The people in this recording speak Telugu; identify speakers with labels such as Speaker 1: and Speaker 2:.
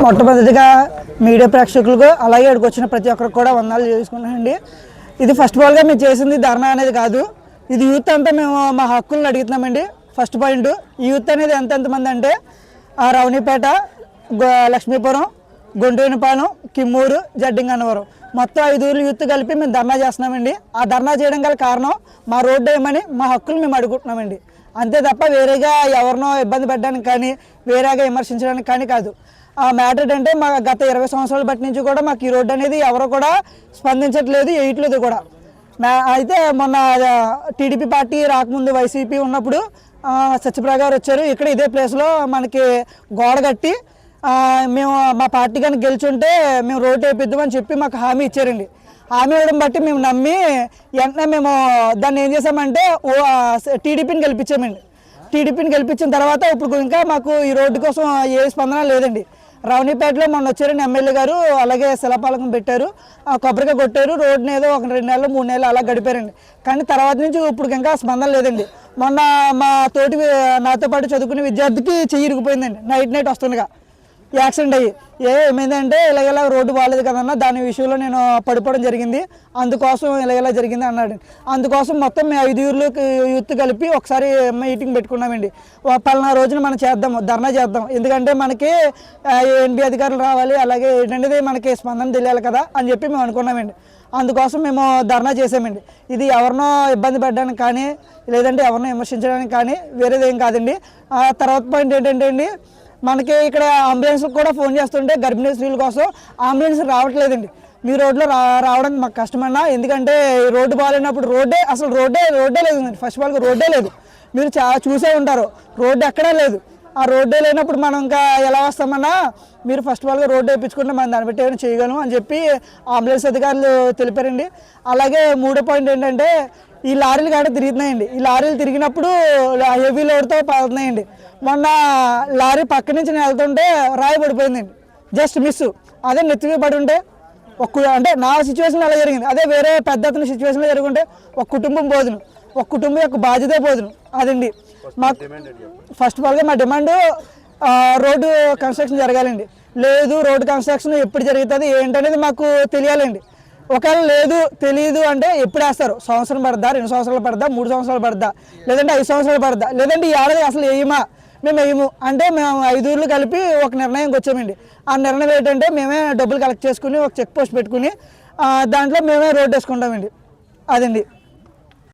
Speaker 1: మొట్టమొదటిగా మీడియా ప్రేక్షకులకు అలాగే ఇక్కడికి వచ్చిన ప్రతి ఒక్కరికి కూడా వందనాలు చేసుకుంటానండి. ఇది ఫస్ట్ ఆఫ్ ఆల్గా మేము చేసింది ధర్నా అనేది కాదు, ఇది యూత్ అంతా మేము మా హక్కులను అడుగుతున్నామండి. ఫస్ట్ పాయింట్, ఈ యూత్ అనేది ఎంతమంది అంటే రౌనీపేట, లక్ష్మీపురం, గుంటూరుపాలెం, కిమ్మూరు, జడ్డింగన్నవరం మొత్తం 5 ఊర్లు యూత్ కలిపి మేము ధర్నా చేస్తున్నామండి. ఆ ధర్నా చేయడం గల కారణం మా రోడ్డు వేయమని మా హక్కులు మేము అడుగుతున్నామండి. అంతే తప్ప వేరేగా ఎవరినో ఇబ్బంది పెట్టడానికి కానీ వేరేగా విమర్శించడానికి కానీ కాదు. ఆ మ్యాటర్ ఏంటంటే మా గత 20 సంవత్సరాల బట్టి నుంచి కూడా మాకు ఈ రోడ్డు అనేది ఎవరు కూడా స్పందించట్లేదు, వేయట్లేదు కూడా. అయితే మొన్న టీడీపీ పార్టీ రాకముందు వైసీపీ ఉన్నప్పుడు సత్యప్రభ గారు వచ్చారు. ఇక్కడ ఇదే ప్లేస్లో మనకి గోడ కట్టి మేము మా పార్టీ కానీ గెలుచుంటే మేము రోడ్డు వేయిద్దామని చెప్పి మాకు హామీ ఇచ్చారండి. హామీ ఇవ్వడం బట్టి మేము నమ్మి వెంటనే మేము దాన్ని ఏం చేసామంటే టీడీపీని గెలిపించామండి. టీడీపీని గెలిపించిన తర్వాత ఇప్పుడు ఇంకా మాకు ఈ రోడ్డు కోసం ఏ స్పందన లేదండి. రౌనీపేటలో మొన్న వచ్చారండి ఎమ్మెల్యే గారు, అలాగే శిలాపాలకం పెట్టారు, కొబ్బరిగా కొట్టారు, రోడ్డుని ఏదో 1-2 నెలలు 3 నెలలు అలా గడిపారండి. కానీ తర్వాత నుంచి ఇప్పుడు ఇంకా స్పందన లేదండి. మొన్న మా నాతో పాటు చదువుకునే విద్యార్థికి చెయ్యి ఇరిగిపోయిందండి నైట్ వస్తుండగా యాక్సిడెంట్ అయ్యి. ఏమైందంటే ఇలాగ రోడ్డు బాగాలేదు కదన్నా, దాని విషయంలో నేను పడిపోవడం జరిగింది, అందుకోసం ఇలా జరిగింది అన్నాడు. అందుకోసం మొత్తం మేము 5 ఊర్లు యూత్ కలిపి ఒకసారి మీటింగ్ పెట్టుకున్నామండి. పలానా రోజున మనం చేద్దాము, ధర్నా చేద్దాం, ఎందుకంటే మనకి ఎన్బి అధికారులు రావాలి, అలాగే ఏంటంటే మనకి స్పందన తెలియాలి కదా అని చెప్పి మేము అనుకున్నామండి. అందుకోసం మేము ధర్నా చేసామండి. ఇది ఎవరినో ఇబ్బంది పెట్టడానికి కానీ లేదంటే ఎవరినో విమర్శించడానికి కానీ వేరేది ఏం కాదండి. తర్వాత పాయింట్ ఏంటంటే అండి, మనకి ఇక్కడ అంబులెన్స్కి కూడా ఫోన్ చేస్తుంటే గర్భిణీ స్త్రీల కోసం అంబులెన్స్ రావట్లేదండి. మీ రోడ్లో రావడానికి మాకు కష్టమన్నా, ఎందుకంటే రోడ్డు బాగాలేనప్పుడు రోడ్డే లేదండి. ఫస్ట్ ఆఫ్ ఆల్ రోడ్డే లేదు, మీరు చూసే ఉంటారు, రోడ్డు ఎక్కడా లేదు. ఆ రోడ్డే లేనప్పుడు మనం ఇంకా ఎలా వస్తామన్నా, మీరు ఫస్ట్ ఆఫ్ ఆల్గా రోడ్డు వేయించుకుంటే మనం దాన్ని బట్టి ఏమైనా చేయగలం అని చెప్పి అంబులెన్స్ అధికారులు తెలిపారండి. అలాగే 3వ పాయింట్ ఏంటంటే, ఈ లారీలు కాడ తిరుగుతున్నాయండి. ఈ లారీలు తిరిగినప్పుడు హెవీ లోడ్తో పడుతున్నాయండి. మొన్న లారీ పక్క నుంచి నేను వెళ్తుంటే రాయి పడిపోయిందండి, జస్ట్ మిస్. అదే నెత్తిమీ పడి ఉంటే అంటే నా సిచ్యువేషన్ అలా జరిగింది. అదే వేరే పెద్ద అతని సిచ్యువేషన్లో జరుగుంటే ఒక కుటుంబం పోదును, ఒక కుటుంబం యొక్క బాధ్యత పోదును. అదండి మాకు ఫస్ట్ ఆఫ్ ఆల్గా మా డిమాండ్, రోడ్డు కన్స్ట్రక్షన్ జరగాలండి. లేదు, రోడ్డు కన్స్ట్రక్షన్ ఎప్పుడు జరుగుతుంది ఏంటనేది మాకు తెలియాలండి. ఒకవేళ లేదు తెలియదు అంటే ఎప్పుడు వేస్తారు, సంవత్సరం పడద్దా, 2 సంవత్సరాలు పడద్దా, 3 సంవత్సరాలు పడద్దా, లేదంటే 5 సంవత్సరాలు పడద్దా, లేదంటే ఈ ఏడాది అసలు వేయమా, మేము వేయము అంటే మేము 5 ఊర్లు కలిపి ఒక నిర్ణయంకి వచ్చామండి. ఆ నిర్ణయం ఏంటంటే మేమే డబ్బులు కలెక్ట్ చేసుకుని ఒక చెక్ పోస్ట్ పెట్టుకుని దాంట్లో మేమే రోడ్డు వేసుకుంటామండి. అదండి.